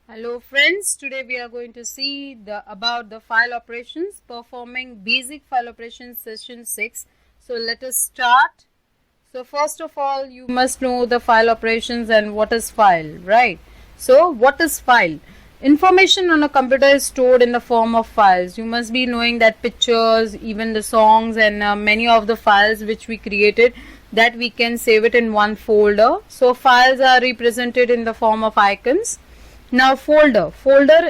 Hello friends, today we are going to see about the file operations, performing basic file operations session 6. So let us start. So first of all, you must know the file operations and what is file, right? So what is file? Information on a computer is stored in the form of files. You must be knowing that pictures, even the songs and many of the files which we created, that we can save it in one folder. So files are represented in the form of icons. Now folder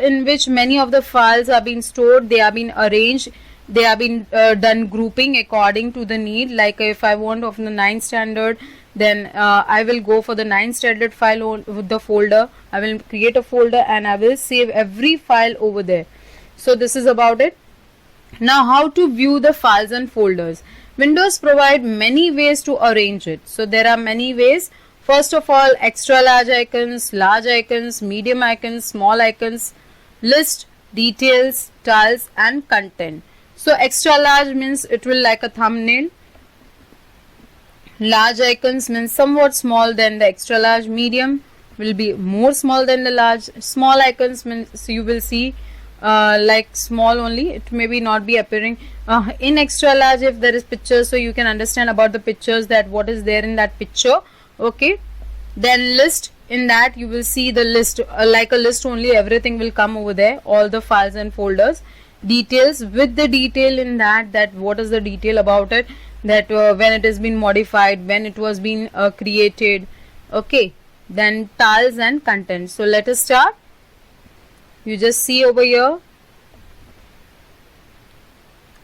in which many of the files are being stored, they are being arranged, they are being done grouping according to the need. Like if I want of the 9th standard, then I will go for the 9th standard file with the folder. I will create a folder and I will save every file over there. So this is about it. Now how to view the files and folders. Windows provide many ways to arrange it. So there are many ways. First of all, extra large icons, medium icons, small icons, list, details, tiles and content. So extra large means it will like a thumbnail. Large icons means somewhat small than the extra large. Medium will be more small than the large. Small icons means you will see like small only, it may be not be appearing in extra large if there is pictures, so you can understand about the pictures, that what is there in that picture. Okay, then list, in that you will see the list, like a list only, everything will come over there, all the files and folders. Details, with the detail in that what is the detail about it, that when it has been modified, when it was been created. Okay, then tiles and content. So let us start. You just see over here,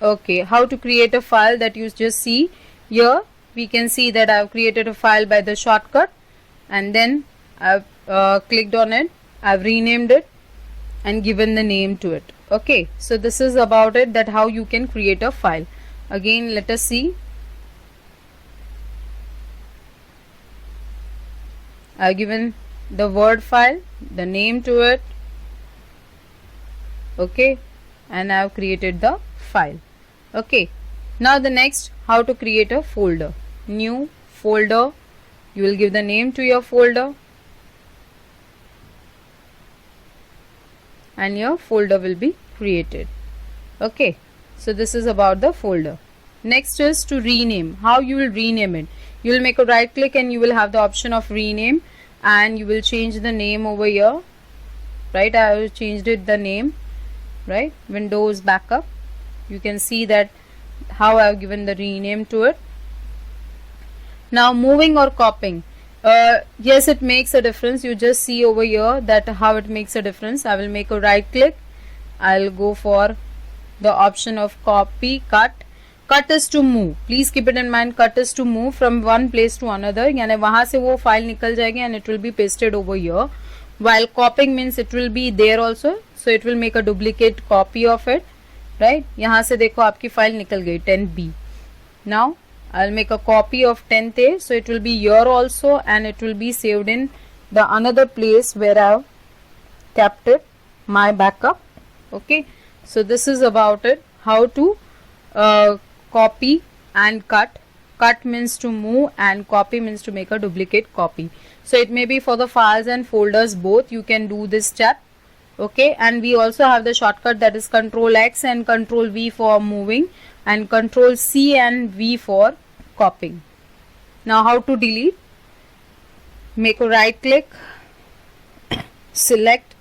okay, how to create a file, that you just see here. We can see that I have created a file by the shortcut, and then I have clicked on it, I have renamed it and given the name to it. Okay, so this is about it, that how you can create a file. Again, let us see. I have given the Word file, the name to it. Okay, and I have created the file. Okay, now the next, how to create a folder. New folder, you will give the name to your folder and your folder will be created. Okay, so this is about the folder. Next is to rename. How you will rename it? You will make a right click and you will have the option of rename, and you will change the name over here. Right, I have changed it the name. Right, Windows backup, you can see that how I have given the rename to it. Now moving or copying, yes, it makes a difference. You just see over here that how it makes a difference. I will make a right click, I'll go for the option of copy. Cut is to move, please keep it in mind, cut is to move from one place to another, यानी वहाँ से वो file निकल जाएगी and it will be pasted over here. While copying means it will be there also, so it will make a duplicate copy of it. Right, यहाँ से देखो आपकी file निकल गई 10B. Now I'll make a copy of 10th A, so it will be here also and it will be saved in the another place where I have kept it, my backup. Okay, so this is about it, how to copy and cut. Cut means to move and copy means to make a duplicate copy. So it may be for the files and folders both, you can do this step. Okay, and we also have the shortcut, that is Control X and Control V for moving and Control C and V for copying. Now how to delete? Make a right click, select,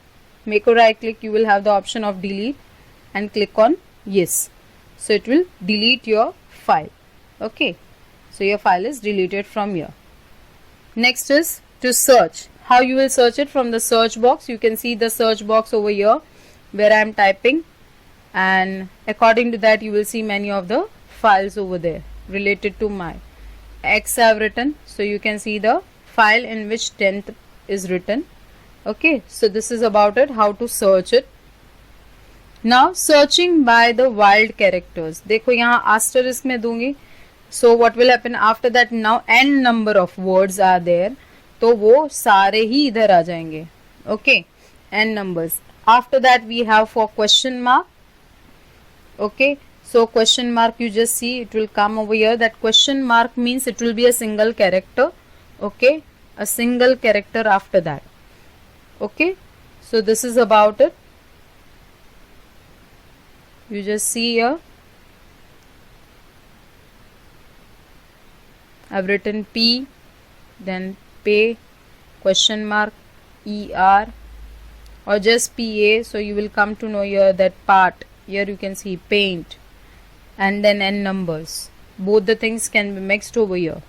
make a right click, you will have the option of delete and click on yes. So it will delete your file. Okay, so your file is deleted from here. Next is to search. How you will search it? From the search box, you can see the search box over here where I am typing, and according to that you will see many of the files over there related to my X I have written. So you can see the file in which 10th is written. Okay, so this is about it, how to search it. Now searching by the wild characters. देखो यहाँ asterisk में दूंगी. So what will happen after that? Now n number of words are there, तो वो सारे ही इधर आ जाएंगे. Okay, n numbers. After that we have for question mark. Okay, so question mark, you just see it will come over here. That question mark means it will be a single character. Okay, a single character after that. Okay, So this is about it. You just see here, I've written P, then pay, question mark, ER, or just PA. So you will come to know here that part. Here you can see paint, and then N numbers. Both the things can be mixed over here.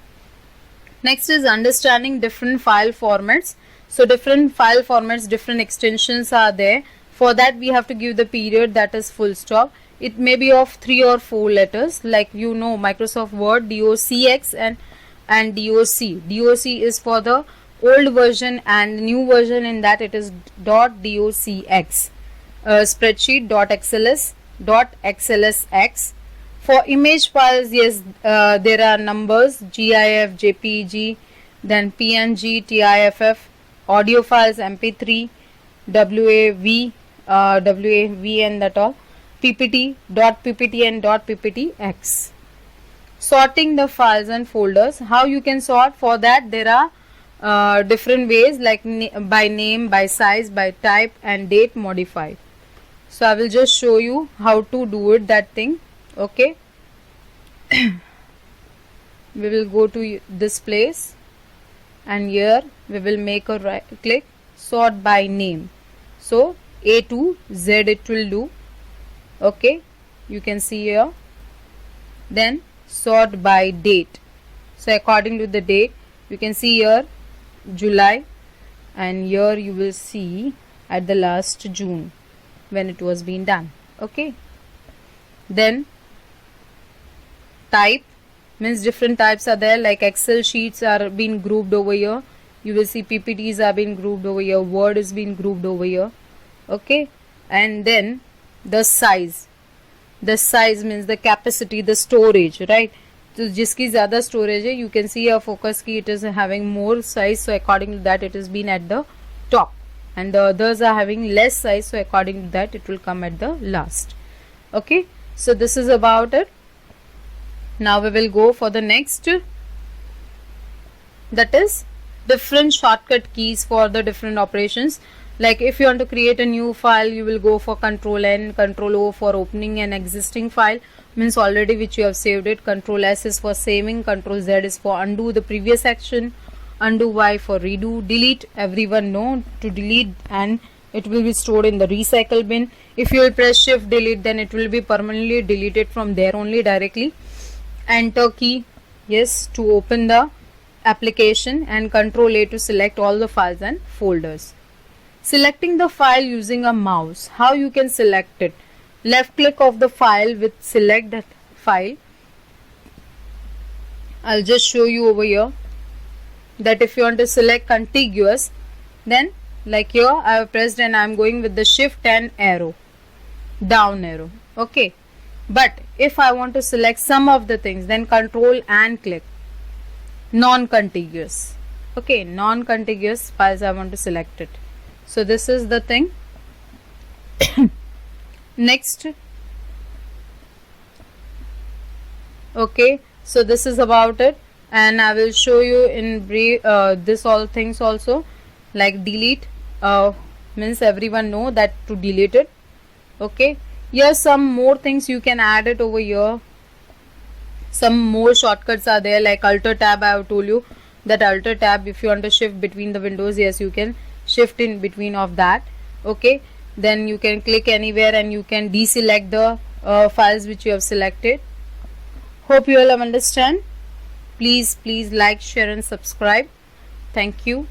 Next is understanding different file formats. So different file formats, different extensions are there. For that we have to give the period, that is full stop. It may be of 3 or 4 letters, like you know Microsoft Word, DOCX and DOC. DOC is for the old version, and new version in that it is .docx. Spreadsheet .xls.xlsx. For image files, yes, there are numbers, GIF, JPG, then PNG, TIFF. Audio files, MP3, WAV, and that all. PPT, .ppt and .pptx. Sorting the files and folders. How you can sort? For that there are different ways, like by name, by size, by type, and date modified. So I will just show you how to do it, that thing. Okay. We will go to this place, and here we will make a right click, sort by name. So A to Z it will do. Okay, you can see here. Then sort by date. So according to the date, you can see here July, and here you will see at the last June when it was being done. Okay. Then type means different types are there, like Excel sheets are being grouped over here. You will see PPTs are being grouped over here, Word is being grouped over here. Okay. And then the size. The size means the capacity, the storage, right? So jiski zyada storage hai, you can see a focus key, it is having more size, so according to that it is been at the top, and the others are having less size, so according to that it will come at the last. Okay, so this is about it. Now we will go for the next, that is different shortcut keys for the different operations. Like if you want to create a new file, you will go for Control N, Control O for opening an existing file, means already which you have saved it. Control S is for saving, Control Z is for undo the previous action, undo Y for redo, delete, everyone know to delete, and it will be stored in the recycle bin. If you will press Shift delete, then it will be permanently deleted from there only directly. Enter key, yes, to open the application, and Control A to select all the files and folders. Selecting the file using a mouse. How you can select it? Left click of the file with select that file. I'll just show you over here that if you want to select contiguous, then like here I have pressed and I am going with the shift and arrow, down arrow. Okay, but if I want to select some of the things, then Control and click non-contiguous. Okay, non-contiguous files I want to select it. So this is the thing. Next, okay, so this is about it, and I will show you in brief this all things also, like delete, means everyone know that to delete it. Okay, here some more things you can add it over here. Some more shortcuts are there, like Alt Tab. I have told you that Alt Tab, if you want to shift between the windows, yes, you can shift in between of that. Okay, then you can click anywhere and you can deselect the files which you have selected. Hope you all understand. Please like, share and subscribe. Thank you.